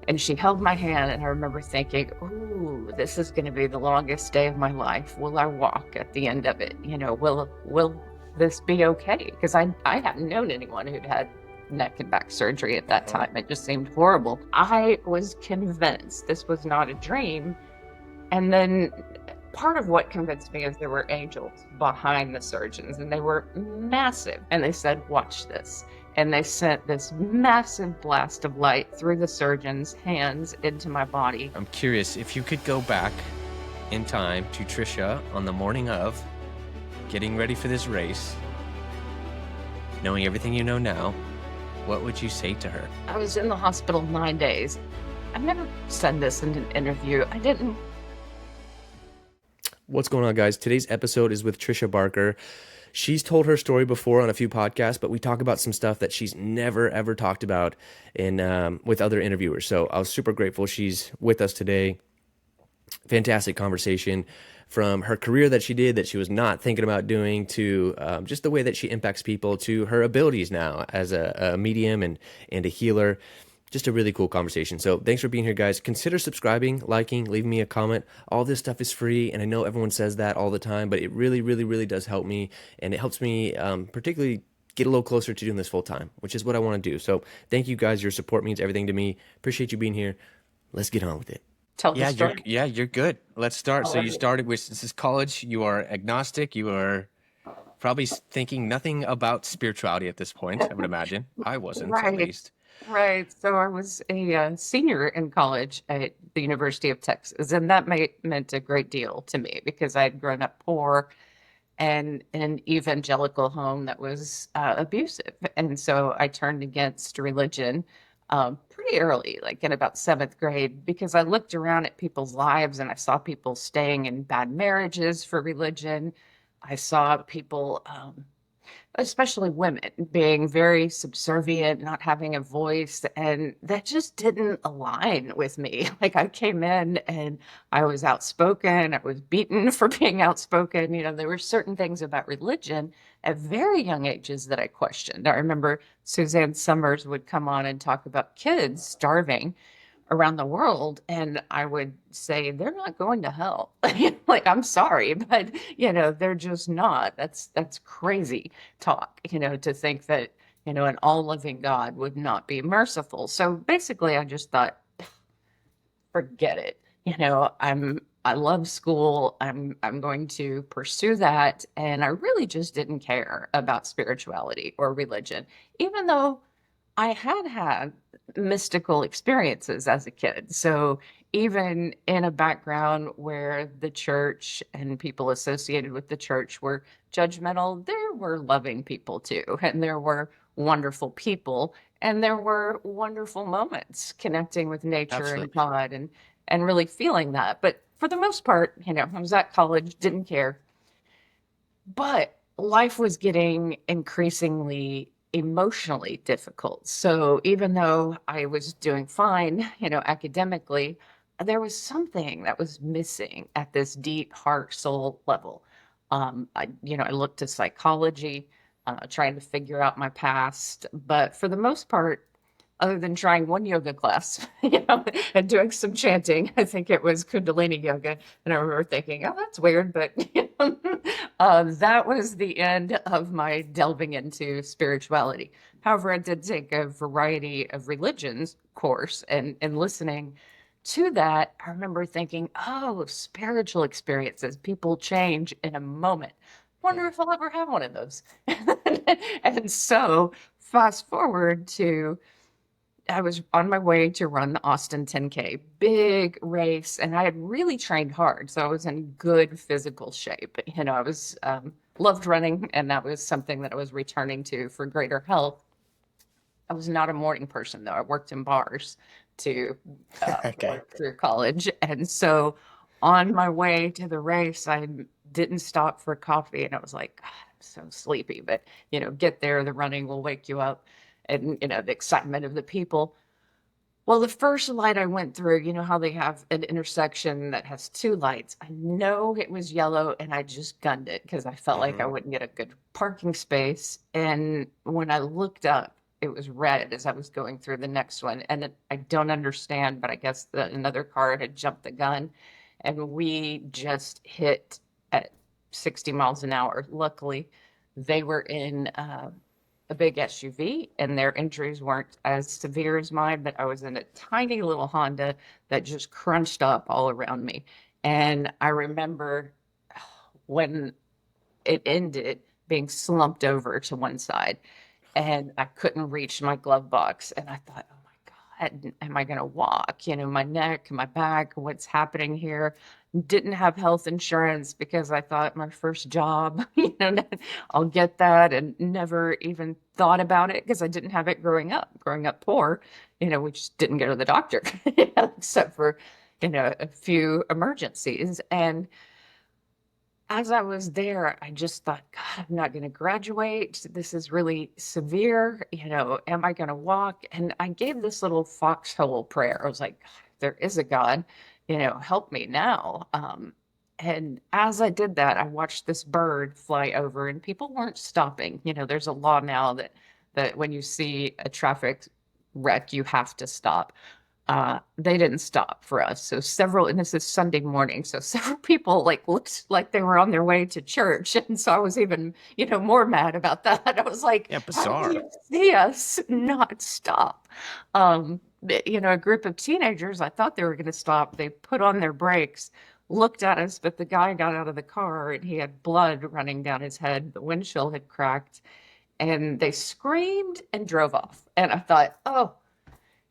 And she held my hand, and I remember thinking, "Ooh, this is going to be the longest day of my life. Will I walk at the end of it? Will this be okay?" Because I hadn't known anyone who'd had neck and back surgery at that Uh-huh. time. It just seemed horrible. I was convinced this was not a dream. And then part of what convinced me is there were angels behind the surgeons, and they were massive. And they said, "Watch this." And they sent this massive blast of light through the surgeon's hands into my body. I'm curious if you could go back in time to Tricia on the morning of getting ready for this race, knowing everything you know now, what would you say to her? I was in the hospital 9 days. I've never said this in an interview. I didn't. What's going on, guys? Today's episode is with Tricia Barker. She's told her story before on a few podcasts, but we talk about some stuff that she's never ever talked about in with other interviewers. So I was super grateful she's with us today. Fantastic conversation, from her career that she did that she was not thinking about doing, to just the way that she impacts people, to her abilities now as a medium and a healer. Just a really cool conversation. So thanks for being here, guys. Consider subscribing, liking, leaving me a comment. All this stuff is free, and I know everyone says that all the time, but it really, really, really does help me, and it helps me particularly get a little closer to doing this full time, which is what I want to do. So thank you, guys. Your support means everything to me. Appreciate you being here. Let's get on with it. Tell the Yeah, you're story. yeah, you're good. Let's start. All So you right. started with, this is college, you are agnostic, you are probably thinking nothing about spirituality at this point, I would imagine. I wasn't, at Right. least. Right. So I was a senior in college at the University of Texas, and that meant a great deal to me because I had grown up poor and in an evangelical home that was abusive. And so I turned against religion pretty early, like in about seventh grade, because I looked around at people's lives and I saw people staying in bad marriages for religion. I saw people, especially women, being very subservient, not having a voice, and that just didn't align with me. Like, I came in and I was outspoken, I was beaten for being outspoken. There were certain things about religion at very young ages that I questioned. I remember Suzanne Summers would come on and talk about kids starving around the world, and I would say they're not going to hell. Like, I'm sorry, but they're just not. That's crazy talk, to think that an all-loving God would not be merciful. So basically I just thought, forget it. I love school. I'm going to pursue that. And I really just didn't care about spirituality or religion, even though I had had mystical experiences as a kid. So even in a background where the church and people associated with the church were judgmental, there were loving people too. And there were wonderful people. And there were wonderful moments connecting with nature and Absolutely. God, and really feeling that. But for the most part, I was at college, didn't care. But life was getting increasingly emotionally difficult. So even though I was doing fine, academically, there was something that was missing at this deep heart soul level. I looked to psychology, trying to figure out my past, but for the most part, other than trying one yoga class, and doing some chanting. I think it was Kundalini yoga. And I remember thinking, oh, that's weird. But that was the end of my delving into spirituality. However, I did take a variety of religions course, and listening to that, I remember thinking, oh, spiritual experiences, people change in a moment. Wonder Hmm. if I'll ever have one of those. And so fast forward to, I was on my way to run the Austin 10K, big race, and I had really trained hard. So I was in good physical shape. I was loved running, and that was something that I was returning to for greater health. I was not a morning person, though. I worked in bars to Okay. work through college. And so on my way to the race, I didn't stop for coffee. And I was like, God, I'm so sleepy. But, get there, the running will wake you up, and, the excitement of the people. Well, the first light I went through, how they have an intersection that has two lights. I know it was yellow, and I just gunned it because I felt like I Hmm. wouldn't get a good parking space. And when I looked up, it was red as I was going through the next one. And I don't understand, but I guess another car had jumped the gun and we just hit at 60 miles an hour. Luckily, they were in a big SUV and their injuries weren't as severe as mine, but I was in a tiny little Honda that just crunched up all around me. And I remember when it ended being slumped over to one side and I couldn't reach my glove box. And I thought, oh my God, am I going to walk? You know, my neck, my back, what's happening here? Didn't have health insurance because I thought my first job, you know, I'll get that, and never even thought about it because I didn't have it growing up. Growing up poor, you know, we just didn't go to the doctor except for, you know, a few emergencies. And as I was there, I just thought, God, I'm not going to graduate. This is really severe. You know, am I going to walk? And I gave this little foxhole prayer. I was like, there is a God, you know, help me now. And as I did that, I watched this bird fly over and people weren't stopping. You know, there's a law now that when you see a traffic wreck, you have to stop. They didn't stop for us. So several, and this is Sunday morning, so several people like looked like they were on their way to church. And so I was even, you know, more mad about that. I was like, Yeah, how do bizarre. you see us not stop? You know, a group of teenagers, I thought they were going to stop. They put on their brakes, looked at us, but the guy got out of the car and he had blood running down his head. The windshield had cracked and they screamed and drove off. And I thought, oh,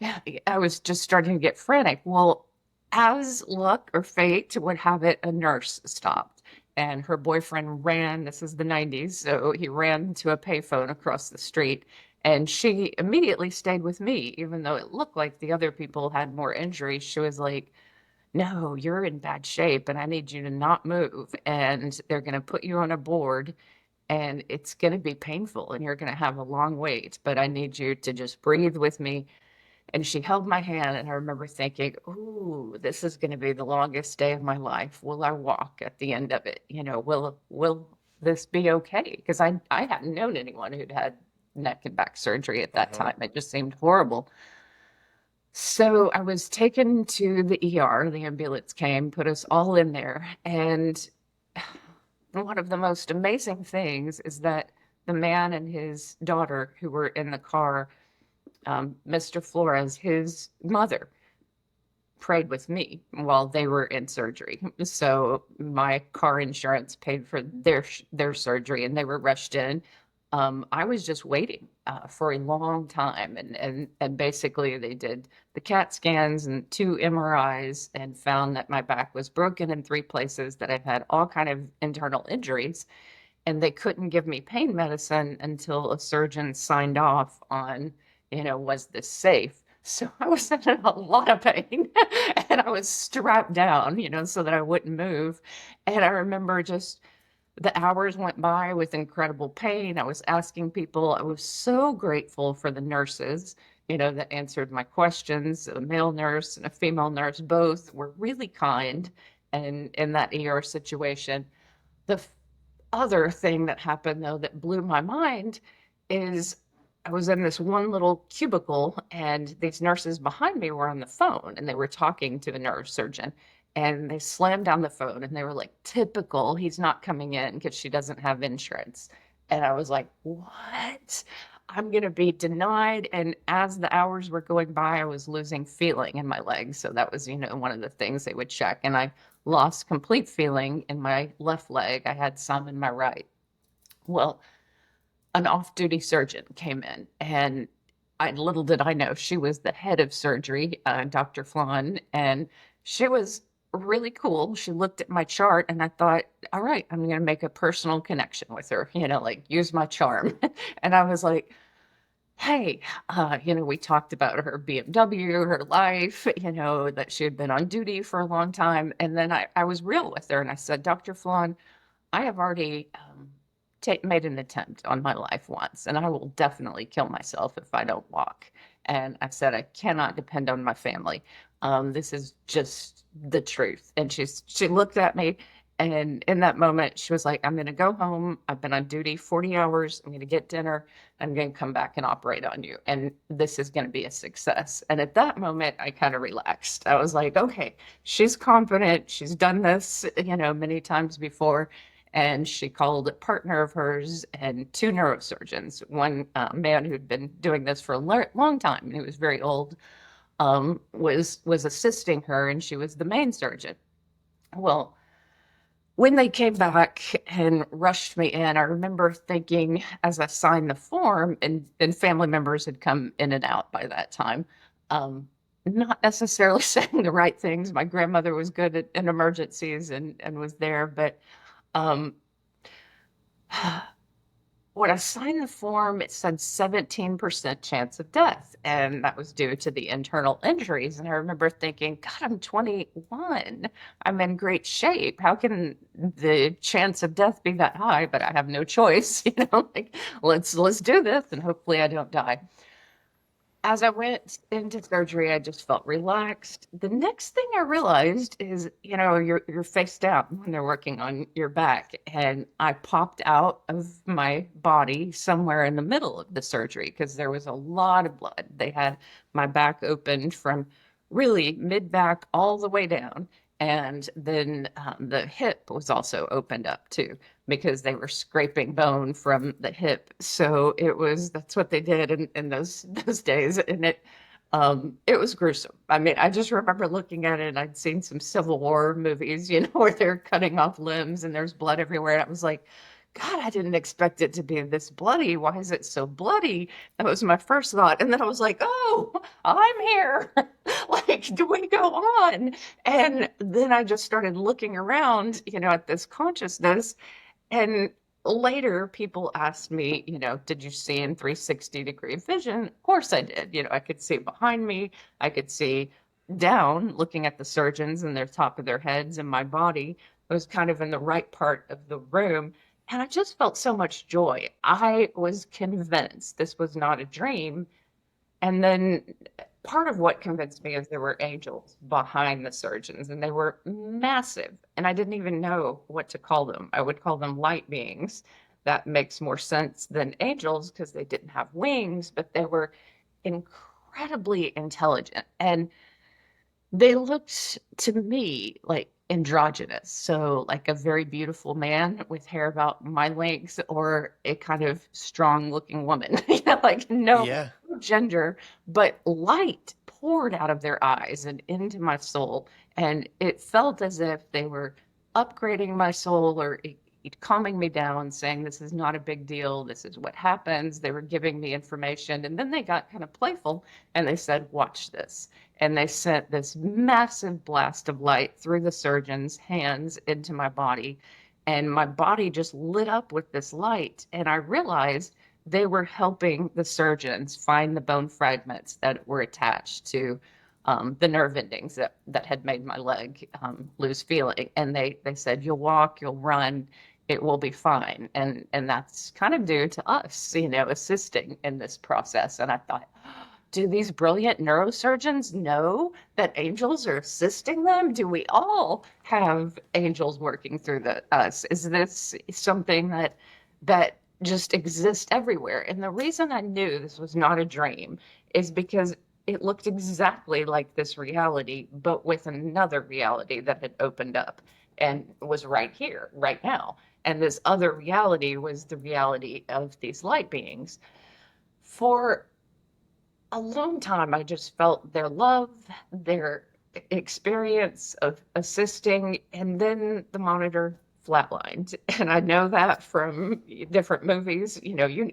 yeah, I was just starting to get frantic. Well, as luck or fate would have it, a nurse stopped and her boyfriend ran. This is the 90s. So he ran to a payphone across the street and she immediately stayed with me, even though it looked like the other people had more injuries. She was like, no, you're in bad shape and I need you to not move. And they're going to put you on a board and it's going to be painful and you're going to have a long wait, but I need you to just breathe with me. And she held my hand, and I remember thinking, "Ooh, this is going to be the longest day of my life. Will I walk at the end of it? You know, will this be okay?" Because I hadn't known anyone who'd had neck and back surgery at that time. It just seemed horrible. So I was taken to the ER. The ambulance came, put us all in there, and one of the most amazing things is that the man and his daughter who were in the car, Mr. Flores, his mother, prayed with me while they were in surgery. So my car insurance paid for their surgery, and they were rushed in. I was just waiting for a long time, and basically they did the CAT scans and 2 MRIs and found that my back was broken in 3 places, that I've had all kind of internal injuries, and they couldn't give me pain medicine until a surgeon signed off on, you know, was this safe? So I was in a lot of pain and I was strapped down, you know, so that I wouldn't move. And I remember just the hours went by with incredible pain. I was asking people, I was so grateful for the nurses, you know, that answered my questions. A male nurse and a female nurse both were really kind. And in that ER situation, the other thing that happened though that blew my mind is I was in this one little cubicle and these nurses behind me were on the phone and they were talking to a neurosurgeon and they slammed down the phone and they were like, typical, he's not coming in because she doesn't have insurance. And I was like, what? I'm going to be denied. And as the hours were going by, I was losing feeling in my legs. So that was, you know, one of the things they would check. And I lost complete feeling in my left leg. I had some in my right. Well, an off-duty surgeon came in, and little did I know she was the head of surgery, Dr. Flan, and she was really cool. She looked at my chart, and I thought, all right, I'm going to make a personal connection with her, you know, like use my charm. And I was like, hey, you know, we talked about her BMW, her life, you know, that she had been on duty for a long time. And then I was real with her and I said, Dr. Flan, I have already made an attempt on my life once, and I will definitely kill myself if I don't walk. And I said, I cannot depend on my family. This is just the truth. And she looked at me And in that moment, she was like, I'm going to go home. I've been on duty 40 hours. I'm going to get dinner. I'm going to come back and operate on you. And this is going to be a success. And at that moment, I kind of relaxed. I was like, okay, she's confident. She's done this, many times before. And she called a partner of hers and two neurosurgeons, one man who'd been doing this for a long time, and he was very old, was assisting her, and she was the main surgeon. Well, when they came back and rushed me in, I remember thinking as I signed the form, and family members had come in and out by that time, not necessarily saying the right things. My grandmother was good in emergencies and was there, but um, when I signed the form, it said 17% chance of death, and that was due to the internal injuries. And I remember thinking, God, I'm 21. I'm in great shape. How can the chance of death be that high? But I have no choice, like let's do this and hopefully I don't die. As I went into surgery, I just felt relaxed. The next thing I realized is, you're face down when they're working on your back. And I popped out of my body somewhere in the middle of the surgery because there was a lot of blood. They had my back opened from really mid back all the way down. And then the hip was also opened up too because they were scraping bone from the hip. So that's what they did in those days. And it was gruesome. I mean, I just remember looking at it, and I'd seen some Civil War movies, where they're cutting off limbs and there's blood everywhere. And I was like, God, I didn't expect it to be this bloody. Why is it so bloody? That was my first thought. And then I was like, oh, I'm here. Like, do we go on? And then I just started looking around, at this consciousness. And later, people asked me, did you see in 360-degree vision? Of course I did. I could see behind me. I could see down, looking at the surgeons and their top of their heads and my body. I was kind of in the right part of the room. And I just felt so much joy. I was convinced this was not a dream. And then part of what convinced me is there were angels behind the surgeons, and they were massive. And I didn't even know what to call them. I would call them light beings. That makes more sense than angels because they didn't have wings, but they were incredibly intelligent. And they looked to me like androgynous. So, like a very beautiful man with hair about my length, or a kind of strong looking woman, like no Yeah. gender, but light poured out of their eyes and into my soul. And it felt as if they were upgrading my soul, or calming me down, saying, this is not a big deal. This is what happens. They were giving me information. And then they got kind of playful and they said, watch this. And they sent this massive blast of light through the surgeon's hands into my body. And my body just lit up with this light. And I realized they were helping the surgeons find the bone fragments that were attached to the nerve endings that had made my leg lose feeling. And they said, you'll walk, you'll run, it will be fine. And that's kind of due to us, assisting in this process. And I thought, do these brilliant neurosurgeons know that angels are assisting them? Do we all have angels working through us? Is this something that just exists everywhere? And the reason I knew this was not a dream is because it looked exactly like this reality, but with another reality that had opened up and was right here, right now. And this other reality was the reality of these light beings. For a long time, I just felt their love, their experience of assisting, and then the monitor flatlined. And I know that from different movies.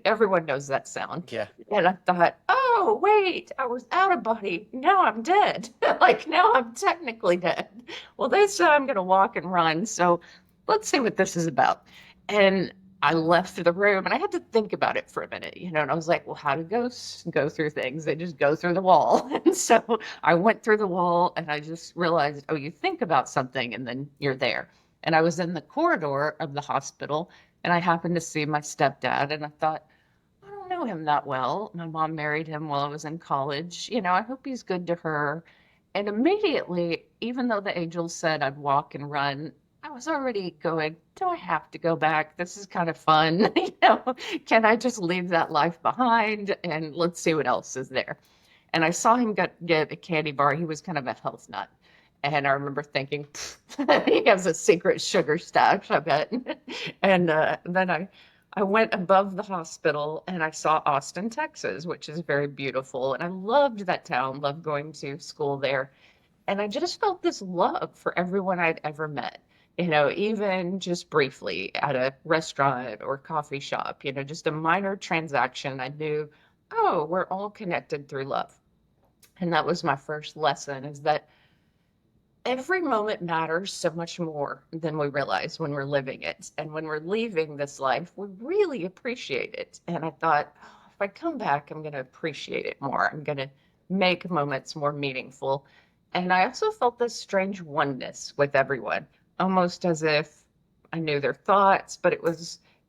Everyone knows that sound. Yeah. And I thought, oh, wait, I was out of body. Now I'm dead. Like, now I'm technically dead. Well, they said I'm going to walk and run. So let's see what this is about. And I left the room and I had to think about it for a minute, and I was like, well, how do ghosts go through things? They just go through the wall. And so I went through the wall and I just realized, oh, you think about something and then you're there. And I was in the corridor of the hospital and I happened to see my stepdad, and I thought, I don't know him that well. My mom married him while I was in college. I hope he's good to her. And immediately, even though the angels said I'd walk and run, I was already going, do I have to go back? This is kind of fun. You know, can I just leave that life behind and let's see what else is there? And I saw him get a candy bar. He was kind of a health nut. And I remember thinking, he has a secret sugar stash, I bet. And then I went above the hospital and I saw Austin, Texas, which is very beautiful. And I loved that town, loved going to school there. And I just felt this love for everyone I'd ever met, you know, even just briefly at a restaurant or coffee shop, you know, just a minor transaction. I knew, oh, we're all connected through love. And that was my first lesson is that every moment matters so much more than we realize when we're living it. And when we're leaving this life, we really appreciate it. And I thought, oh, if I come back, I'm going to appreciate it more. I'm going to make moments more meaningful. And I also felt this strange oneness with everyone, almost as if I knew their thoughts, but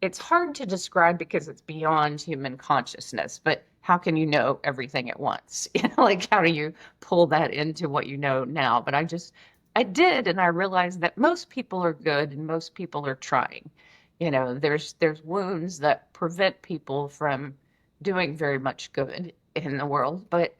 it's hard to describe because it's beyond human consciousness. But how can you know everything at once? You know, like how do you pull that into what you know now? But I did, and I realized that most people are good and most people are trying. You know, there's wounds that prevent people from doing very much good in the world, but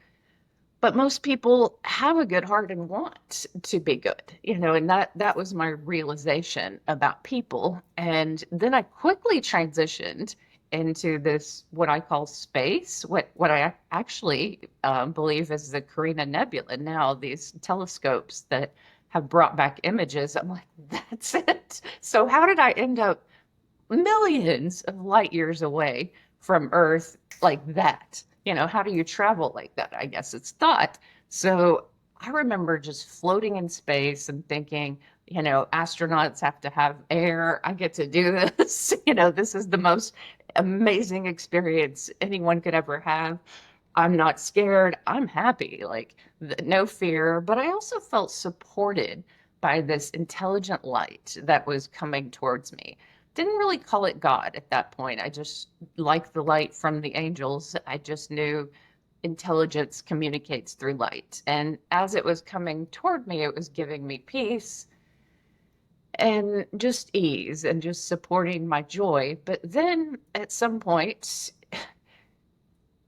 most people have a good heart and want to be good, you know, and that was my realization about people. And then I quickly transitioned into this what I call space, what I actually believe is the Carina Nebula now, these telescopes that have brought back images. I'm like, that's it. So how did I end up millions of light years away from Earth like that? You know, how do you travel like that? I guess it's thought. So I remember just floating in space and thinking, you know, astronauts have to have air. I get to do this. You know, this is the most amazing experience anyone could ever have. I'm not scared. I'm happy, like no fear. But I also felt supported by this intelligent light that was coming towards me. Didn't really call it God at that point. I just liked the light from the angels. I just knew intelligence communicates through light. And as it was coming toward me, it was giving me peace and just ease and just supporting my joy. But then at some point,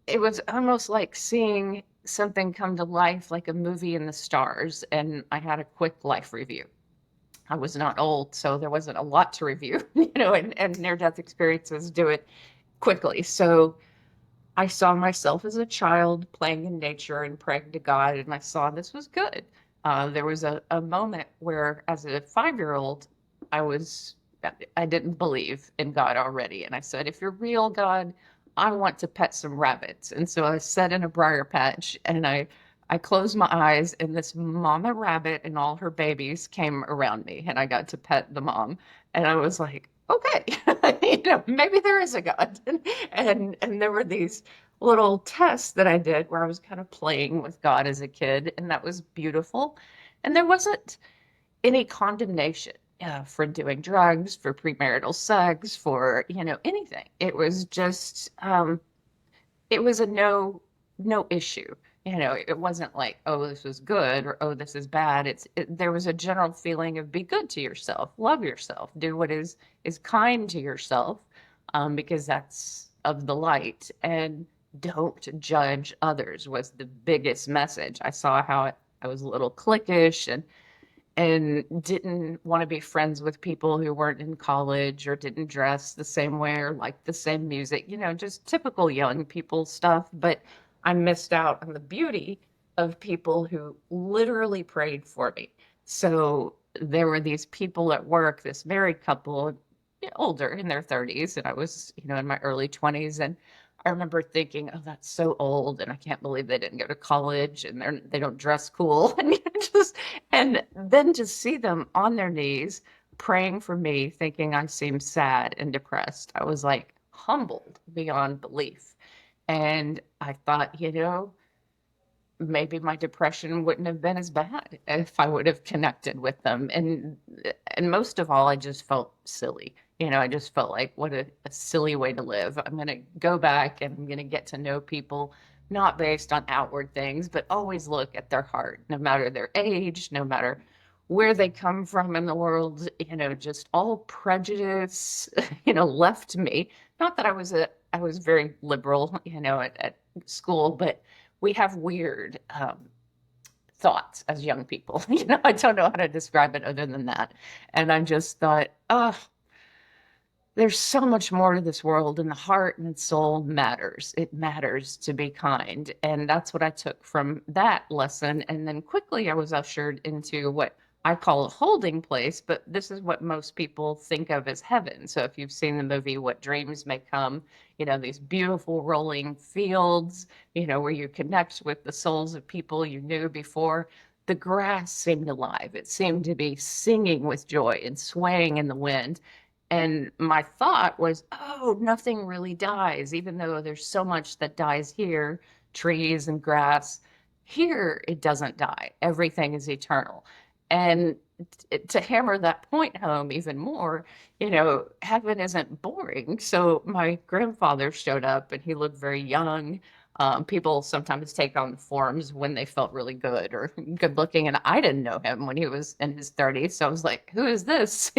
it was almost like seeing something come to life like a movie in the stars. And I had a quick life review. I was not old, so there wasn't a lot to review, you know, and near-death experiences do it quickly. So I saw myself as a child playing in nature and praying to God, and I saw this was good. There was a moment where, as a 5-year-old, I was I didn't believe in God already, and I said, "If you're real, God, I want to pet some rabbits." And so I sat in a briar patch, and I closed my eyes, and this mama rabbit and all her babies came around me, and I got to pet the mom, and I was like, okay, you know, maybe there is a God. And there were these little tests that I did where I was kind of playing with God as a kid, and that was beautiful. And there wasn't any condemnation for doing drugs, for premarital sex, for, you know, anything. It was just, it was a no issue. You know, it wasn't like, oh, this was good or oh, this is bad. There was a general feeling of be good to yourself, love yourself, do what is kind to yourself, because that's of the light, and don't judge others was the biggest message. I saw how I was a little cliquish and didn't want to be friends with people who weren't in college or didn't dress the same way or like the same music, you know, just typical young people stuff. But I missed out on the beauty of people who literally prayed for me. So there were these people at work, this married couple, older in their 30s, and I was, you know, in my early 20s. And I remember thinking, oh, that's so old, and I can't believe they didn't go to college, and they don't dress cool, and and then to see them on their knees praying for me, thinking I seemed sad and depressed, I was like humbled beyond belief. And I thought, you know, maybe my depression wouldn't have been as bad if I would have connected with them. And most of all, I just felt silly. You know, I just felt like what a silly way to live. I'm going to go back and I'm going to get to know people, not based on outward things, but always look at their heart, no matter their age, no matter where they come from in the world, just all prejudice, left me. Not that I was very liberal, at school, but we have weird thoughts as young people. I don't know how to describe it other than that. And I just thought, oh, there's so much more to this world, and the heart and soul matters. It matters to be kind. And that's what I took from that lesson. And then quickly I was ushered into what I call a holding place, but this is what most people think of as heaven. So if you've seen the movie What Dreams May Come, these beautiful rolling fields, where you connect with the souls of people you knew before. The grass seemed alive. It seemed to be singing with joy and swaying in the wind. And my thought was, oh, nothing really dies, even though there's so much that dies here, trees and grass. Here, it doesn't die. Everything is eternal. And to hammer that point home even more, heaven isn't boring. So my grandfather showed up and he looked very young. People sometimes take on forms when they felt really good or good looking. And I didn't know him when he was in his 30s. So I was like, who is this?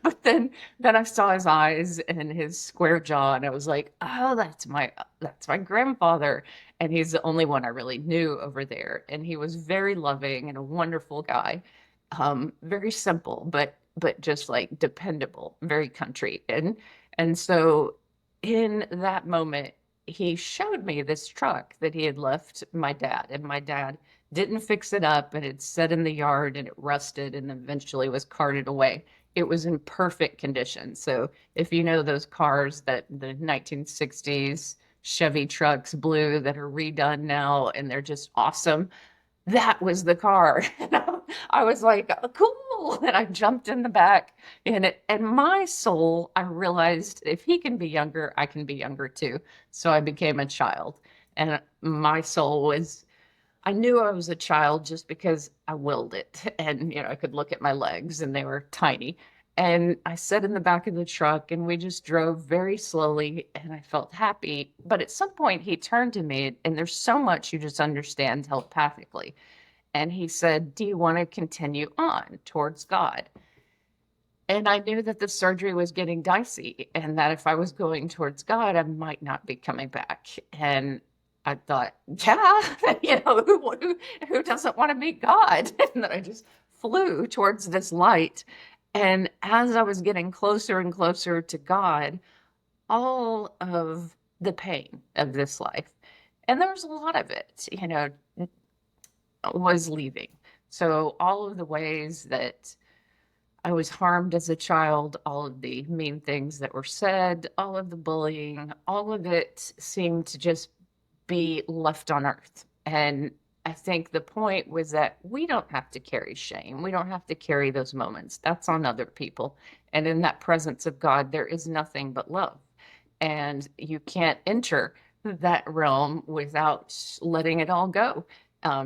But then I saw his eyes and his square jaw, and I was like, oh, that's my grandfather. And he's the only one I really knew over there. And he was very loving and a wonderful guy. Very simple, but just like dependable, very country. And so in that moment, he showed me this truck that he had left my dad, and my dad didn't fix it up, and it sat in the yard and it rusted and eventually was carted away. It was in perfect condition. So if you know those cars that the 1960s Chevy trucks blue that are redone now and they're just awesome, that was the car. I was like, oh, cool. And I jumped in the back in it. And my soul, I realized if he can be younger, I can be younger too. So I became a child. And my soul was, I knew I was a child just because I willed it. And, I could look at my legs and they were tiny. And I sat in the back of the truck and we just drove very slowly and I felt happy. But at some point he turned to me, and there's so much you just understand telepathically. And he said, do you want to continue on towards God? And I knew that the surgery was getting dicey and that if I was going towards God, I might not be coming back. And I thought, yeah, who doesn't want to meet God? And then I just flew towards this light. And as I was getting closer and closer to God, all of the pain of this life, and there was a lot of it, was leaving. So all of the ways that I was harmed as a child, all of the mean things that were said, all of the bullying, all of it seemed to just be left on earth. And I think the point was that we don't have to carry shame. We don't have to carry those moments. That's on other people. And in that presence of God, there is nothing but love. And you can't enter that realm without letting it all go.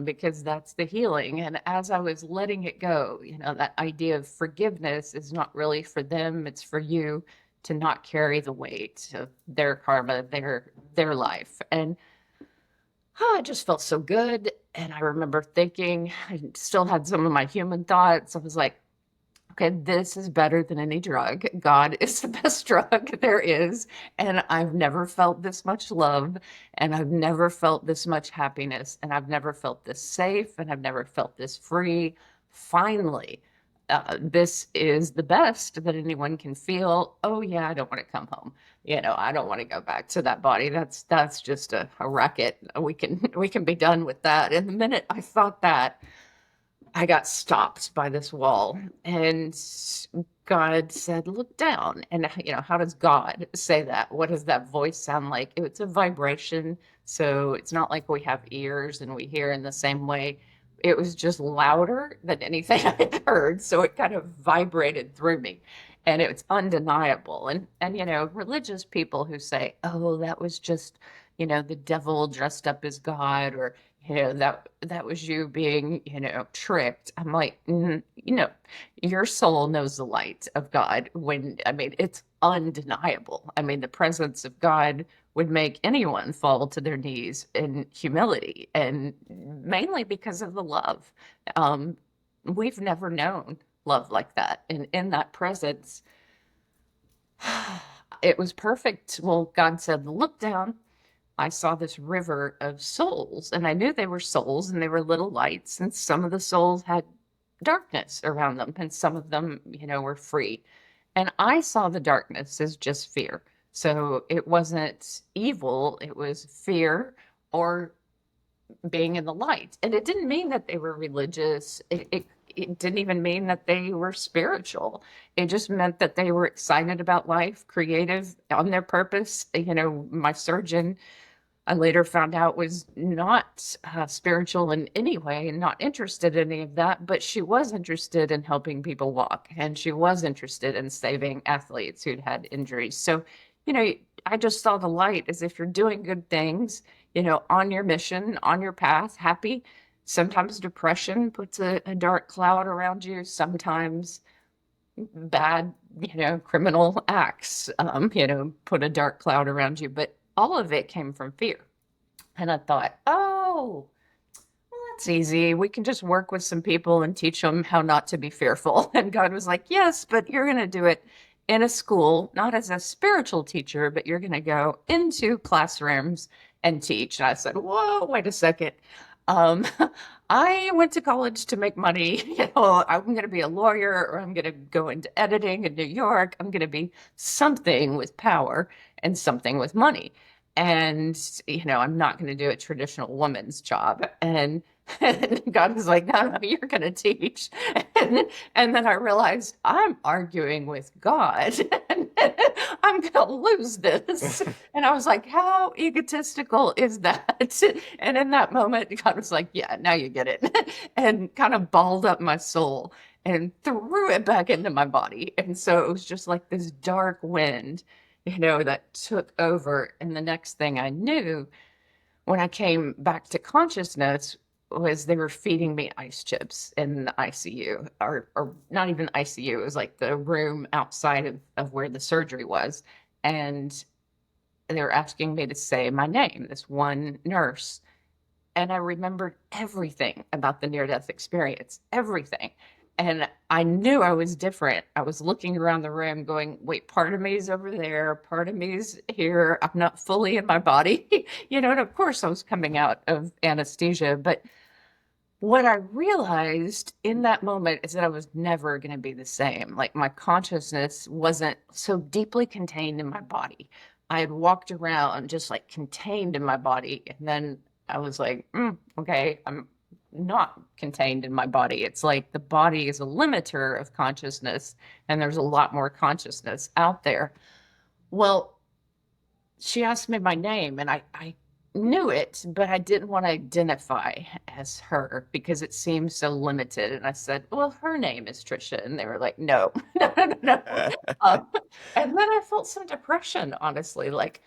Because that's the healing. And as I was letting it go, that idea of forgiveness is not really for them, it's for you to not carry the weight of their karma, their life. And it just felt so good. And I remember thinking, I still had some of my human thoughts. I was like, okay, this is better than any drug. God is the best drug there is. And I've never felt this much love. And I've never felt this much happiness. And I've never felt this safe. And I've never felt this free. Finally, this is the best that anyone can feel. Oh yeah, I don't want to come home. I don't want to go back to that body. That's just a racket. We can be done with that. And the minute I thought that, I got stopped by this wall, and God said, look down. And, how does God say that? What does that voice sound like? It's a vibration. So it's not like we have ears and we hear in the same way. It was just louder than anything I'd heard. So it kind of vibrated through me, and it's undeniable. And religious people who say, oh, that was just, the devil dressed up as God, or that was you being, tricked. I'm like, your soul knows the light of God it's undeniable. The presence of God would make anyone fall to their knees in humility, and mainly because of the love. we've never known love like that. And in that presence, it was perfect. Well, God said, look down. I saw this river of souls, and I knew they were souls and they were little lights, and some of the souls had darkness around them, and some of them, were free. And I saw the darkness as just fear. So it wasn't evil, it was fear or being in the light. And it didn't mean that they were religious. It didn't even mean that they were spiritual. It just meant that they were excited about life, creative on their purpose. My surgeon, I later found out, was not spiritual in any way and not interested in any of that, but she was interested in helping people walk, and she was interested in saving athletes who'd had injuries. So, I just saw the light as if you're doing good things, on your mission, on your path, happy. Sometimes depression puts a dark cloud around you. Sometimes bad, criminal acts, put a dark cloud around you. But all of it came from fear. And I thought, oh, well, that's easy. We can just work with some people and teach them how not to be fearful. And God was like, yes, but you're going to do it in a school, not as a spiritual teacher, but you're going to go into classrooms and teach. And I said, whoa, wait a second. Um, I went to college to make money. I'm going to be a lawyer, or I'm going to go into editing in New York. I'm going to be something with power and something with money. And, I'm not going to do a traditional woman's job. And God was like, no, you're going to teach. And then I realized I'm arguing with God. And I'm going to lose this. And I was like, how egotistical is that? And in that moment, God was like, yeah, now you get it. And kind of balled up my soul and threw it back into my body. And so it was just like this dark wind, that took over. And the next thing I knew, when I came back to consciousness, was they were feeding me ice chips in the ICU, or not even ICU. It was like the room outside of where the surgery was. And they were asking me to say my name, this one nurse. And I remembered everything about the near-death experience, everything. And I knew I was different. I was looking around the room going, wait, part of me is over there, part of me is here. I'm not fully in my body. And of course I was coming out of anesthesia. But what I realized in that moment is that I was never going to be the same. Like, my consciousness wasn't so deeply contained in my body. I had walked around just like contained in my body. And then I was like, okay, I'm not contained in my body. It's like the body is a limiter of consciousness, and there's a lot more consciousness out there. Well, she asked me my name, and I knew it, but I didn't want to identify as her because it seemed so limited. And I said, well, her name is Tricia. And they were like, no, no, no, no. And then I felt some depression, honestly, like,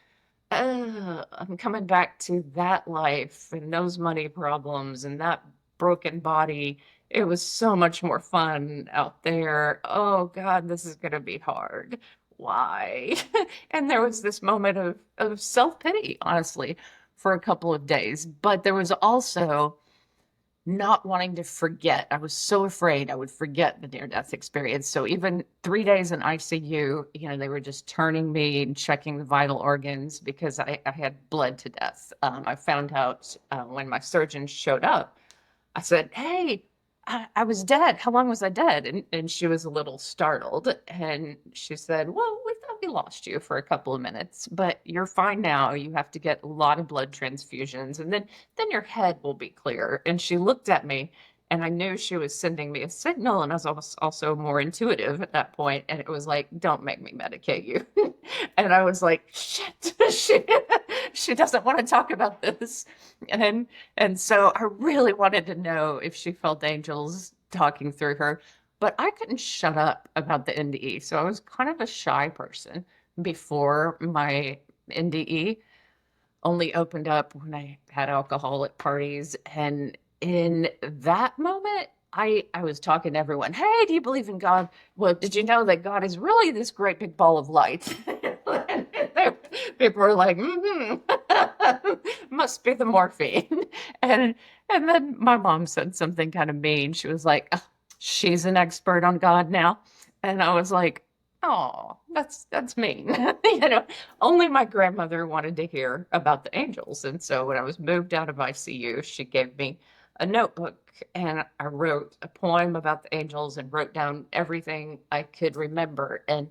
I'm coming back to that life and those money problems and that broken body. It was so much more fun out there. Oh God, this is going to be hard. Why? And there was this moment of self-pity, honestly, for a couple of days. But there was also not wanting to forget. I was so afraid I would forget the near-death experience. So even 3 days in ICU, they were just turning me and checking the vital organs because I had bled to death. I found out when my surgeon showed up. I said, hey, I was dead. How long was I dead? And she was a little startled. And she said, well, we thought we lost you for a couple of minutes, but you're fine now. You have to get a lot of blood transfusions, and then your head will be clear. And she looked at me, and I knew she was sending me a signal. And I was also more intuitive at that point. And it was like, don't make me medicate you. And I was like, shit, she doesn't want to talk about this. And so I really wanted to know if she felt angels talking through her, but I couldn't shut up about the NDE. So I was kind of a shy person before my NDE. Only opened up when I had alcohol at parties. And in that moment, I was talking to everyone. Hey, do you believe in God? Well, did you know that God is really this great big ball of light? People were like, must be the morphine. And then my mom said something kind of mean. She was like, she's an expert on God now. And I was like, oh, that's mean. You know, only my grandmother wanted to hear about the angels. And so when I was moved out of ICU, she gave me a notebook and I wrote a poem about the angels and wrote down everything I could remember. And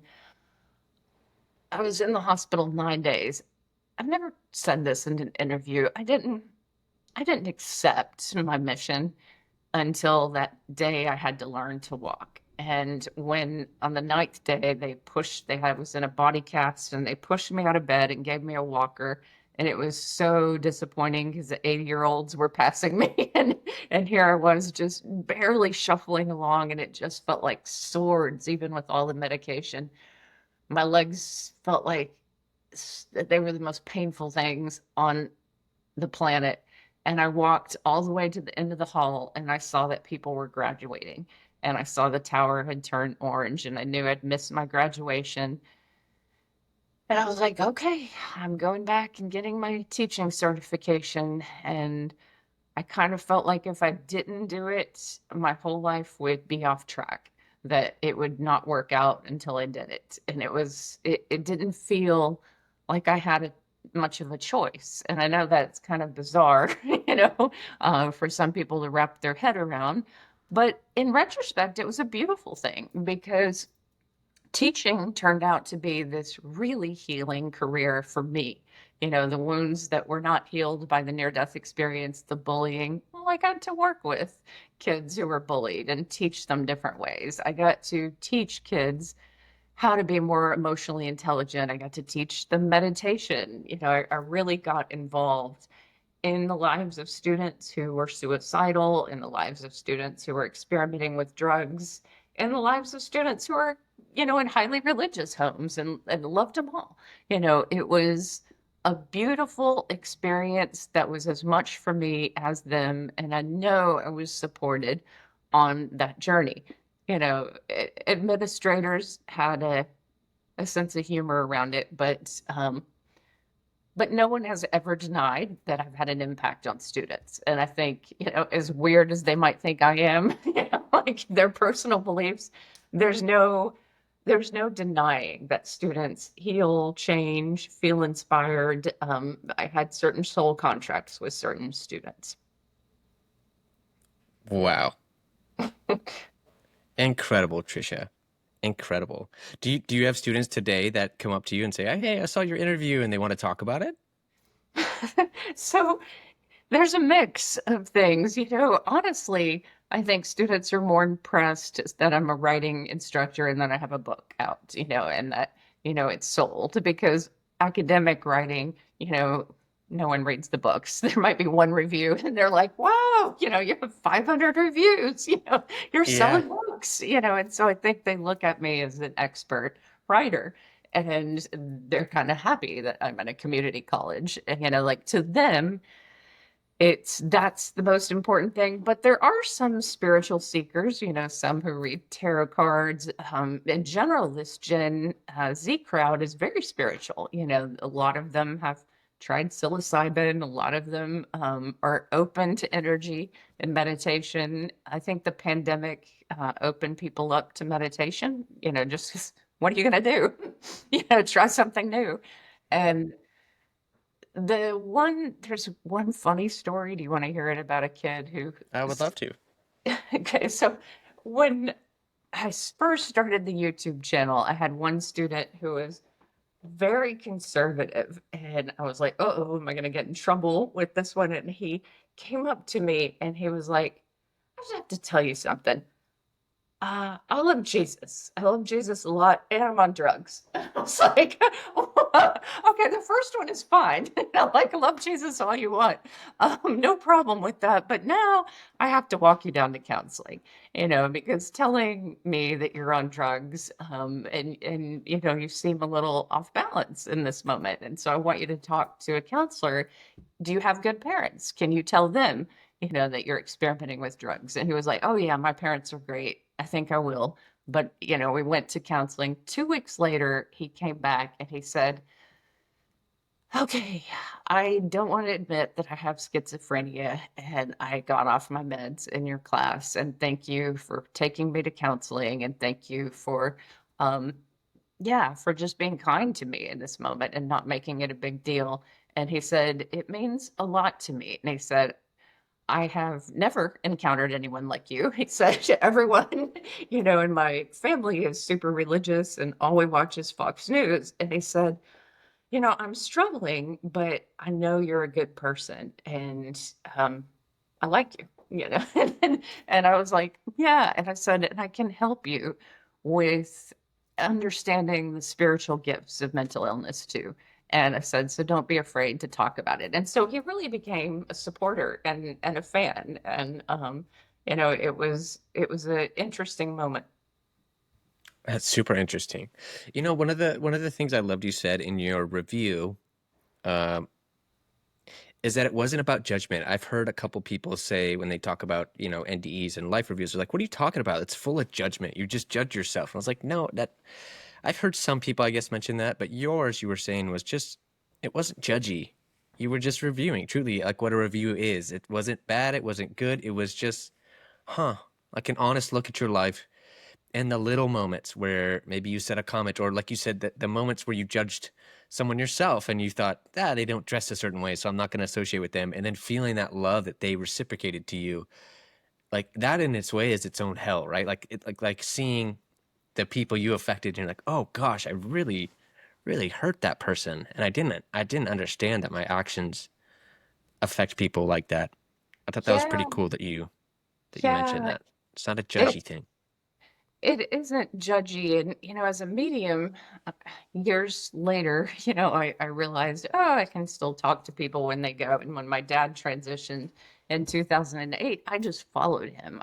I was in the hospital 9 days. I've never said this in an interview. I didn't accept my mission until that day I had to learn to walk. And when on the ninth day I was in a body cast and they pushed me out of bed and gave me a walker. And it was so disappointing because the 80-year-olds were passing me and here I was just barely shuffling along and it just felt like swords, even with all the medication. My legs felt like they were the most painful things on the planet. And I walked all the way to the end of the hall and I saw that people were graduating. And I saw the tower had turned orange and I knew I'd missed my graduation. And I was like, okay, I'm going back and getting my teaching certification. And I kind of felt like if I didn't do it, my whole life would be off track, that it would not work out until I did it. And it didn't feel like I had much of a choice. And I know that's kind of bizarre, for some people to wrap their head around. But in retrospect, it was a beautiful thing because teaching turned out to be this really healing career for me. The wounds that were not healed by the near death experience, the bullying. Well, I got to work with kids who were bullied and teach them different ways. I got to teach kids how to be more emotionally intelligent. I got to teach them meditation. I really got involved in the lives of students who were suicidal, in the lives of students who were experimenting with drugs, in the lives of students who are, in highly religious homes and loved them all. It was a beautiful experience that was as much for me as them. And I know I was supported on that journey. Administrators had a sense of humor around it, but no one has ever denied that I've had an impact on students. And I think, as weird as they might think I am, like their personal beliefs, there's no denying that students heal, change, feel inspired. I had certain soul contracts with certain students. Wow. Incredible, Tricia. Incredible. Do you have students today that come up to you and say, "Hey, I saw your interview," and they want to talk about it? So there's a mix of things. Honestly, I think students are more impressed that I'm a writing instructor and that I have a book out, and that, it's sold because academic writing, no one reads the books. There might be one review and they're like, wow, you have 500 reviews, you're Yeah. selling books, and so I think they look at me as an expert writer. And they're kind of happy that I'm at a community college. And, like to them, that's the most important thing. But there are some spiritual seekers, some who read tarot cards. In general, this Gen Z crowd is very spiritual. A lot of them have tried psilocybin. A lot of them are open to energy and meditation. I think the pandemic opened people up to meditation. Just what are you going to do? Try something new. And there's one funny story. Do you want to hear it about a kid who, I would love to. okay, so when I first started the YouTube channel, I had one student who was very conservative. And I was like, oh, am I going to get in trouble with this one? And he came up to me and he was like, I just have to tell you something. I love Jesus. I love Jesus a lot, and I'm on drugs. I was like, okay, the first one is fine. I love Jesus all you want. No problem with that. But now I have to walk you down to counseling, because telling me that you're on drugs, and you seem a little off balance in this moment. And so I want you to talk to a counselor. Do you have good parents? Can you tell them, that you're experimenting with drugs? And he was like, oh yeah, my parents are great. I think I will. But, we went to counseling. 2 weeks later, he came back and he said, Okay, I don't want to admit that I have schizophrenia and I got off my meds in your class. And thank you for taking me to counseling and thank you for, um, yeah, for just being kind to me in this moment and not making it a big deal. And he said, it means a lot to me. And he said, I have never encountered anyone like you. He said, everyone, in my family is super religious and all we watch is Fox News. And he said, I'm struggling, but I know you're a good person and I like you. And I was like, yeah. And I said, and I can help you with understanding the spiritual gifts of mental illness too. And I said, so don't be afraid to talk about it. And so he really became a supporter and a fan. And it was an interesting moment. That's super interesting. One of the things I loved you said in your review, um, is that it wasn't about judgment. I've heard a couple people say when they talk about, NDEs and life reviews, they're like, "What are you talking about? It's full of judgment. You just judge yourself." And I was like, "No, that." I've heard some people, I guess, mention that, but yours, you were saying, was just, it wasn't judgy. You were just reviewing, truly, like what a review is. It wasn't bad. It wasn't good. It was just, huh, like an honest look at your life and the little moments where maybe you said a comment, or like you said, that the moments where you judged someone yourself and you thought, they don't dress a certain way, so I'm not going to associate with them. And then feeling that love that they reciprocated to you, like that in its way is its own hell, right? Like seeing the people you affected, and you're like, oh gosh, I really, really hurt that person, and I didn't understand that my actions affect people like that. I thought that was pretty Yeah, cool that you mentioned yeah. that. It's not a It judgy thing. It isn't judgy. And, as a medium, uh, years later, I realized, oh, I can still talk to people when they go. And when my dad transitioned in 2008, I just followed him.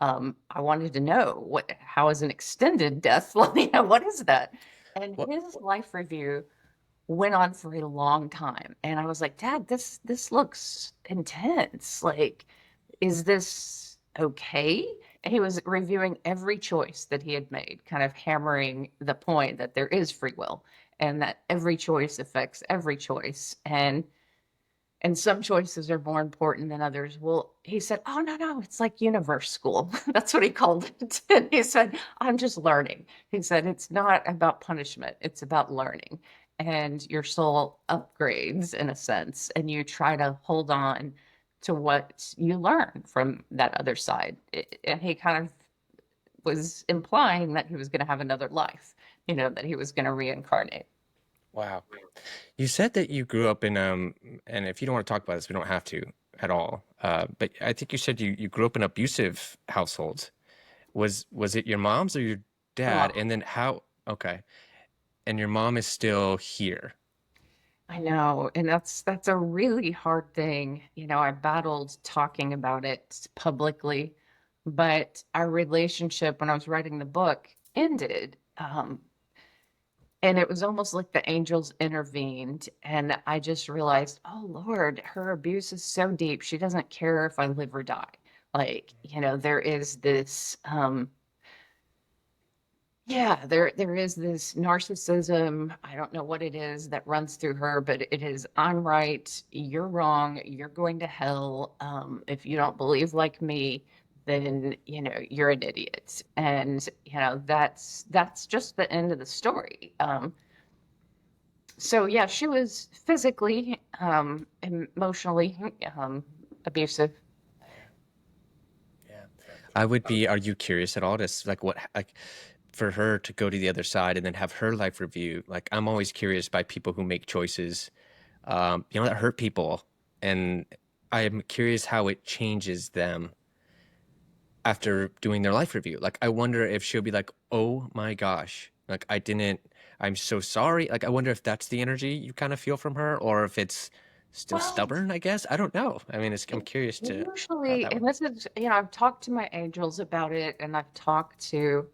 I wanted to know how is an extended death? What is that? And What? his life review went on for a long time. And I was like, Dad, this looks intense. Like, is this okay? And he was reviewing every choice that he had made, kind of hammering the point that there is free will and that every choice affects every choice. And some choices are more important than others. Well, he said, oh, no, no, it's like universe school. That's what he called it. And he said, I'm just learning. He said, it's not about punishment, it's about learning. And your soul upgrades in a sense, and you try to hold on to what you learn from that other side. And he kind of was implying that he was going to have another life, that he was going to reincarnate. Wow. You said that you grew up in and if you don't want to talk about this, we don't have to at all. But I think you said you grew up in abusive households. Was it your mom's or your My dad? mom. And then how? Okay. And your mom is still here. I know, and that's a really hard thing. I battled talking about it publicly, but our relationship when I was writing the book ended. And it was almost like the angels intervened, and I just realized, oh Lord, her abuse is so deep. She doesn't care if I live or die. Like, there is this yeah, there is this narcissism. I don't know what it is that runs through her, but it is, I'm right, you're wrong, you're going to hell. If you don't believe like me, then you're an idiot. And that's just the end of the story. So yeah, she was physically, emotionally, abusive. Yeah. I would be, are you curious at all to like what, like for her to go to the other side and then have her life review? Like, I'm always curious by people who make choices, that hurt people. And I am curious how it changes them after doing their life review. Like, I wonder if she'll be like, oh my gosh, like, I'm so sorry. Like, I wonder if that's the energy you kind of feel from her, or if it's still Well, stubborn, I guess. I don't know. I mean, I'm curious to how usually, that and works. this is, I've talked to my angels about it, and I've talked to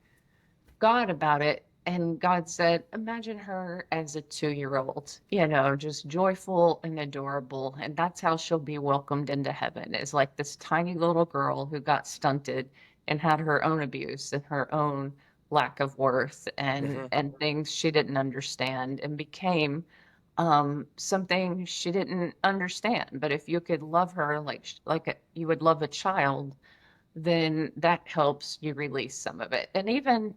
God about it. And God said, imagine her as a 2-year old, just joyful and adorable. And that's how she'll be welcomed into heaven, is like this tiny little girl who got stunted and had her own abuse and her own lack of worth and Hmm. things she didn't understand and became something she didn't understand. But if you could love her you would love a child, then that helps you release some of it. And even,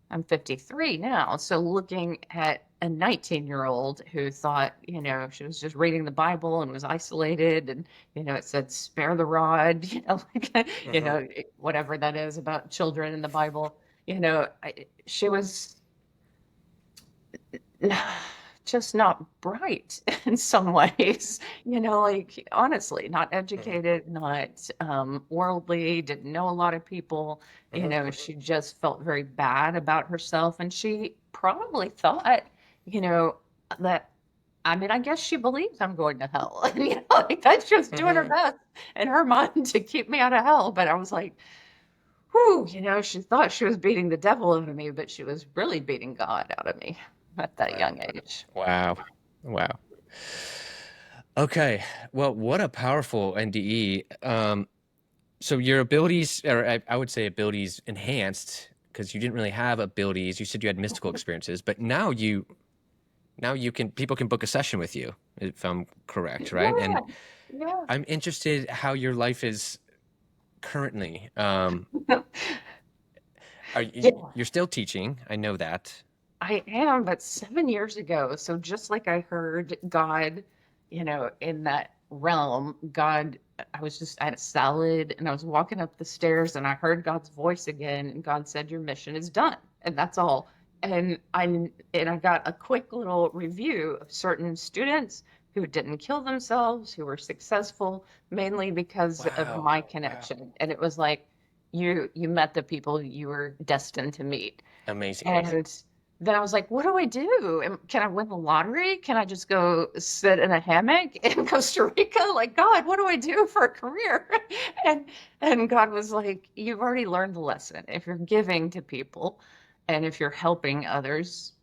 I'm 53 now, so looking at a 19-year-old who thought, she was just reading the Bible and was isolated, and it said spare the rod, like, Mm-hmm. whatever that is about children in the Bible, she was just not bright in some ways, like honestly, not Mm-hmm. educated, not worldly, didn't know a lot of people. She just felt very bad about herself. And she probably thought, you know, that, I mean, I guess she believes I'm going to hell. And, like that she was doing her Mm-hmm. best in her mind to keep me out of hell. But I was like, whew, she thought she was beating the devil out of me, but she was really beating God out of me at that Wow. young age. Wow. Wow. Okay. Well, what a powerful NDE. So your abilities, or I would say abilities enhanced, because you didn't really have abilities. You said you had mystical experiences, but now you can people can book a session with you, if I'm correct, right? And Yeah, yeah. I'm interested how your life is currently. Yeah, You're still teaching, I know that. I am, but 7 years ago. So just like I heard God, in that realm, God, I had a salad and I was walking up the stairs and I heard God's voice again, and God said, "Your mission is done." And that's all. And I got a quick little review of certain students who didn't kill themselves, who were successful, mainly because of Wow. my Wow. connection. And it was like you met the people you were destined to meet. Amazing. And then I was like, what do I do? Can I win the lottery? Can I just go sit in a hammock in Costa Rica? Like, God, what do I do for a career? And and God was like, you've already learned the lesson. If you're giving to people and if you're helping others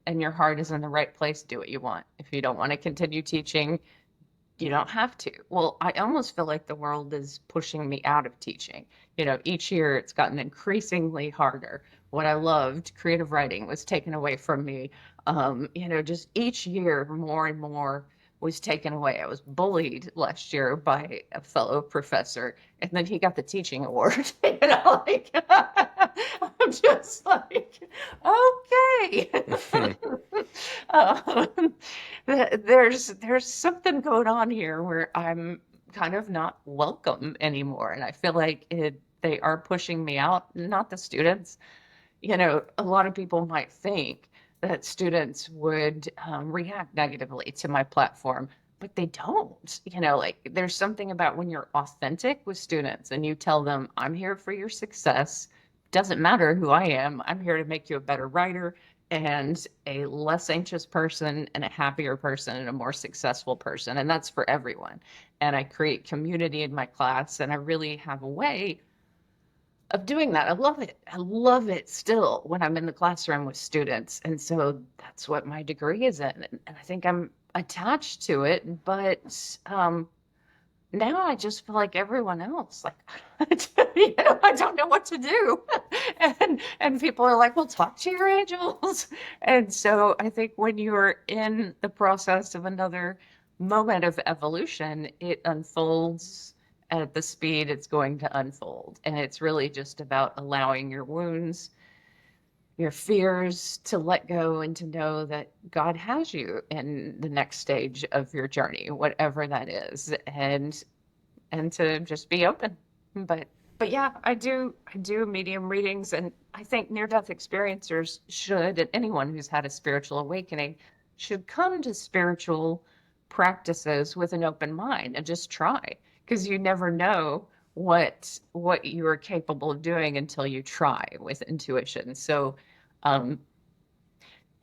and your heart is in the right place, do what you want. If you don't want to continue teaching, you don't have to. Well, I almost feel like the world is pushing me out of teaching. Each year it's gotten increasingly harder. What I loved, creative writing, was taken away from me. Just each year more and more was taken away. I was bullied last year by a fellow professor, and then he got the teaching award. Like I'm just like, okay. um, there's something going on here where I'm kind of not welcome anymore, and I feel like they are pushing me out, not the students. A lot of people might think that students would react negatively to my platform, but they don't. Like there's something about when you're authentic with students and you tell them, I'm here for your success. Doesn't matter who I am. I'm here to make you a better writer and a less anxious person and a happier person and a more successful person. And that's for everyone. And I create community in my class, and I really have a way of doing that. I love it. I love it still when I'm in the classroom with students. And so that's what my degree is in. And I think I'm attached to it. But now I just feel like everyone else. Like, I don't know what to do. And people are like, well, talk to your angels. And so I think when you're in the process of another moment of evolution, it unfolds at the speed it's going to unfold. And it's really just about allowing your wounds, your fears to let go and to know that God has you in the next stage of your journey, whatever that is, and to just be open. But yeah, I do medium readings, and I think near-death experiencers should, and anyone who's had a spiritual awakening should come to spiritual practices with an open mind and just try, because you never know what you are capable of doing until you try with intuition. So, um,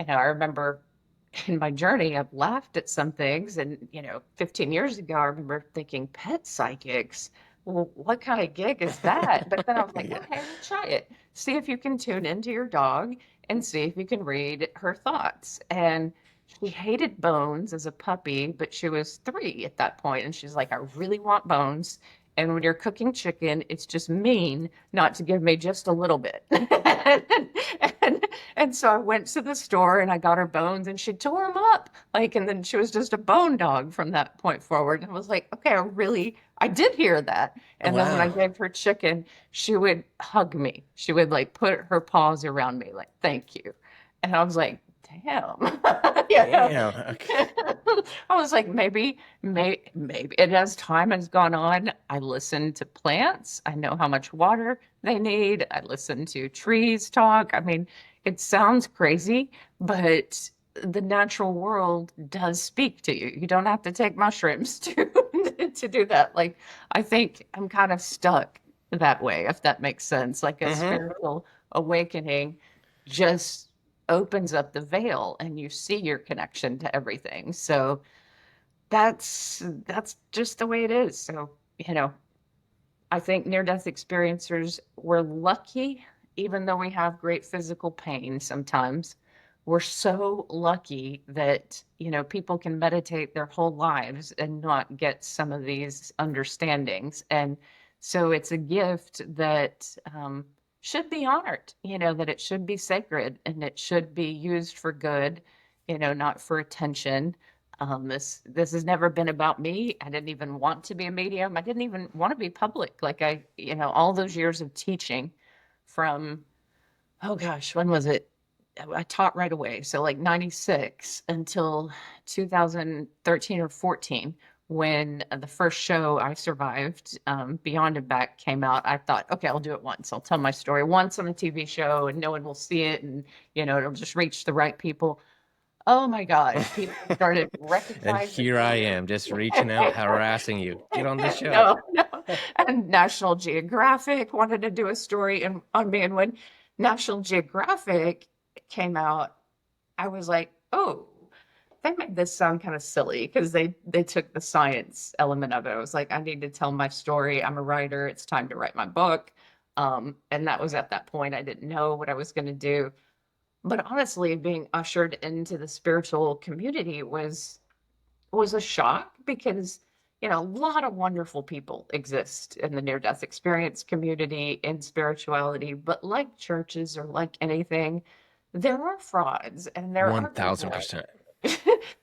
I remember in my journey, I've laughed at some things. And, 15 years ago, I remember thinking, pet psychics, well, what kind of gig is that? But then I was like, Yeah. okay, try it. See if you can tune into your dog and see if you can read her thoughts. And she hated Bones as a puppy, but she was 3 at that point, and she's like, I really want Bones. And when you're cooking chicken, it's just mean not to give me just a little bit. and, And so I went to the store and I got her bones and she tore them up. Like, and then she was just a bone dog from that point forward. And I was like, okay, I did hear that. And then when I Wow. gave her chicken, she would hug me. She would like put her paws around me, like, thank you. And I was like, damn. Yeah. Damn. Okay. I was like, maybe. And as time has gone on, I listen to plants. I know how much water they need. I listen to trees talk. I mean, it sounds crazy, but the natural world does speak to you. You don't have to take mushrooms to to do that. Like, I think I'm kind of stuck that way, if that makes sense. Like a Mm-hmm. spiritual awakening just opens up the veil and you see your connection to everything. So that's just the way it is. So, you know, I think near-death experiencers, we're lucky, even though we have great physical pain sometimes. We're so lucky that, you know, people can meditate their whole lives and not get some of these understandings. And so it's a gift that should be honored, you know, that it should be sacred and it should be used for good, you know, not for attention. This has never been about me. I didn't even want to be a medium. I didn't even want to be public. Like you know, all those years of teaching from, oh gosh, when was it? I taught right away. So like 96 until 2013 or 14, when the first show I survived, Beyond and Back came out. I thought, okay, I'll do it once. I'll tell my story once on a TV show and no one will see it. And, you know, it'll just reach the right people. Oh my gosh, people started And recognizing here I me. am, just reaching out, harassing you. Get on the show. No, no. And National Geographic wanted to do a story on me. And when National Geographic came out, I was like, oh, they made this sound kind of silly because they took the science element of it. I was like, I need to tell my story. I'm a writer. It's time to write my book. And that was at that point. I didn't know what I was going to do. But honestly, being ushered into the spiritual community was a shock because, you know, a lot of wonderful people exist in the near-death experience community in spirituality, but like churches or like anything, there are frauds and there are people 1000%.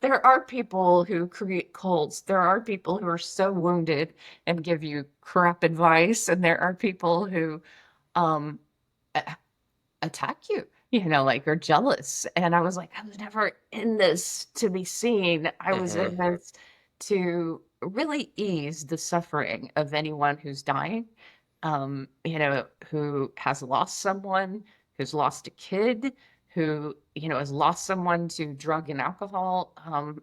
there are people who create cults. There are people who are so wounded and give you crap advice, and there are people who um attack you, you know, like are jealous. And I was like, I was never in this to be seen. I was Mm-hmm. in this to really ease the suffering of anyone who's dying, you know, who has lost someone, who's lost a kid, who, you know, has lost someone to drug and alcohol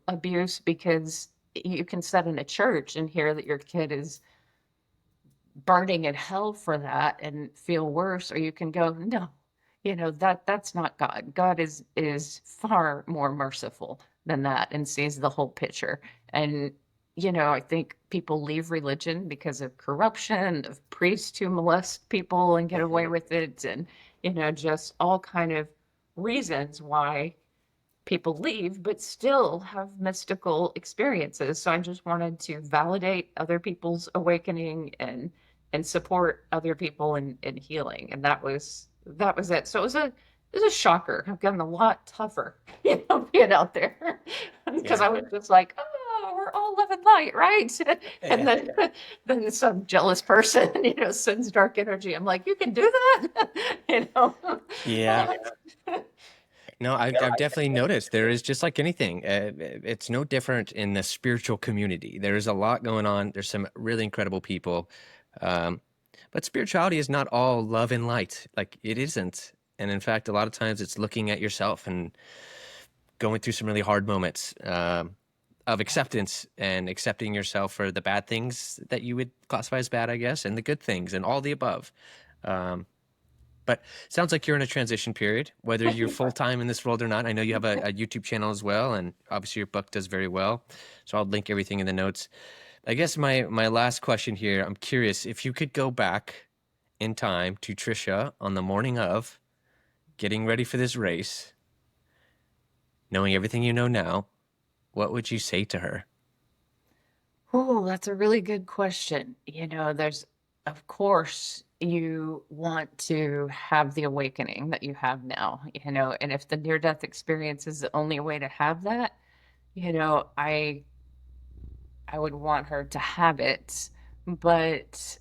abuse, because you can sit in a church and hear that your kid is burning in hell for that and feel worse, or you can go, no, you know, that's not God. God is far more merciful than that and sees the whole picture. And you know, I think people leave religion because of corruption, of priests who molest people and get away Mm-hmm. with it, and you know, just all kind of reasons why people leave, but still have mystical experiences. So I just wanted to validate other people's awakening and support other people in healing. And that was it. So it was a shocker. I've gotten a lot tougher, you know, being out there because Yeah. I was just like, oh, we're all living light, right? And Yeah. then some jealous person, you know, sends dark energy. I'm like, you can do that, you know. Yeah. No, I've definitely noticed there is, just like anything, it's no different in the spiritual community. There is a lot going on. There's some really incredible people. Um, but spirituality is not all love and light. Like, it isn't. And in fact, a lot of times it's looking at yourself and going through some really hard moments of acceptance and accepting yourself for the bad things that you would classify as bad, I guess, and the good things and all the above. Um, But sounds like you're in a transition period, whether you're full time in this world or not. I know you have a YouTube channel as well, and obviously your book does very well. So I'll link everything in the notes. I guess my last question here, I'm curious if you could go back in time to Tricia on the morning of getting ready for this race, knowing everything you know now, what would you say to her? Oh, that's a really good question. You know, there's of course, you want to have the awakening that you have now, and if the near death experience is the only way to have that, I would want her to have it, but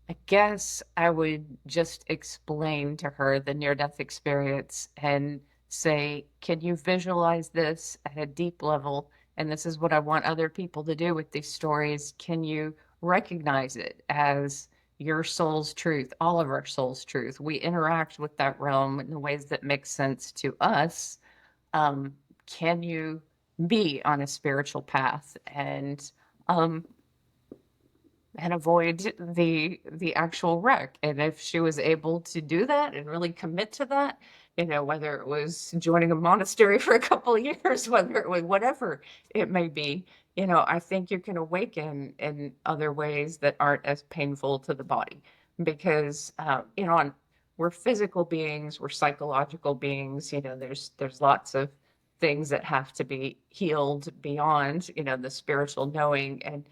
I guess I would just explain to her the near death experience and say, can you visualize this at a deep level? And this is what I want other people to do with these stories. Can you recognize it as your soul's truth, all of our soul's truth? We interact with that realm in the ways that make sense to us. Can you be on a spiritual path um, and avoid the actual wreck? And if she was able to do that and really commit to that, whether it was joining a monastery for a couple of years, whether it was whatever it may be, I think you can awaken in other ways that aren't as painful to the body, because we're physical beings, we're psychological beings. There's lots of things that have to be healed beyond the spiritual knowing. And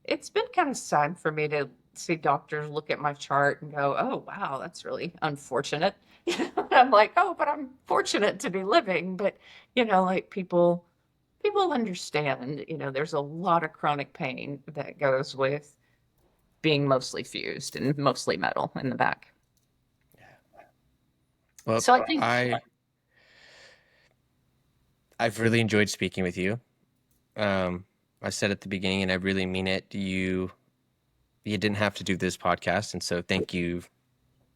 it's been kind of sad for me to see doctors look at my chart and go, "Oh, wow, that's really unfortunate." And I'm like, "Oh, but I'm fortunate to be living." But, like people understand, there's a lot of chronic pain that goes with being mostly fused and mostly metal in the back. Well, So I think I've really enjoyed speaking with you. I said at the beginning, and I really mean it. You didn't have to do this podcast, and so thank you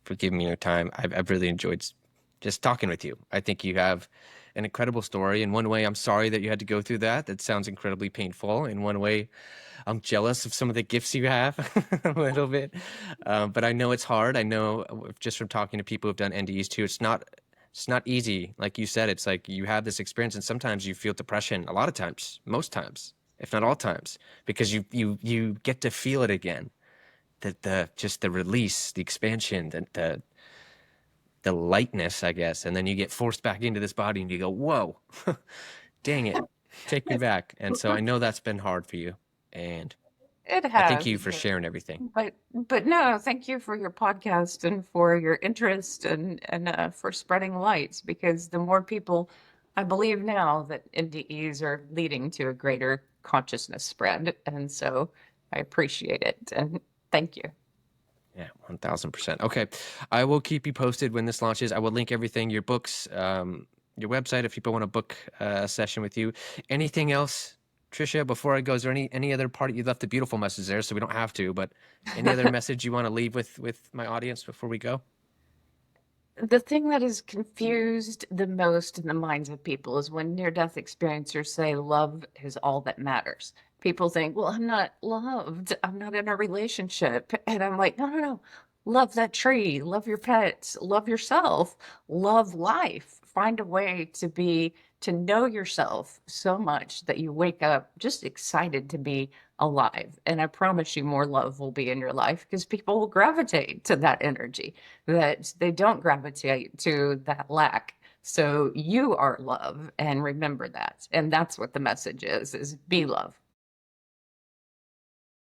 for giving me your time. I've really enjoyed just talking with you. I think you have an incredible story. In one way, I'm sorry that you had to go through that. That sounds incredibly painful. In one way, I'm jealous of some of the gifts you have a little bit. But I know it's hard. I know just from talking to people who've done NDEs too, it's not easy. Like you said, it's like you have this experience and sometimes you feel depression a lot of times, most times, if not all times, because you get to feel it again. The just the release, the expansion, the lightness, I guess, and then you get forced back into this body and you go, whoa, dang it, take me back. And so I know that's been hard for you, and it I thank has. you for sharing everything. But no, thank you for your podcast and for your interest and for spreading light, because the more people, I believe now that NDEs are leading to a greater consciousness spread, and so I appreciate it and thank you. Yeah, 1000%. Okay, I will keep you posted when this launches. I will link everything, your books, your website, if people want to book a session with you. Anything else, Tricia, before I go? Is there any other part? You left a beautiful message there, so we don't have to, but any other message you want to leave with my audience before we go? The thing that is confused the most in the minds of people is when near-death experiencers say love is all that matters. People think, well, I'm not loved. I'm not in a relationship. And I'm like, no, no, no. Love that tree. Love your pets. Love yourself. Love life. Find a way to know yourself so much that you wake up just excited to be alive. And I promise you more love will be in your life because people will gravitate to that energy, that they don't gravitate to that lack. So you are love, and remember that. And that's what the message is be love.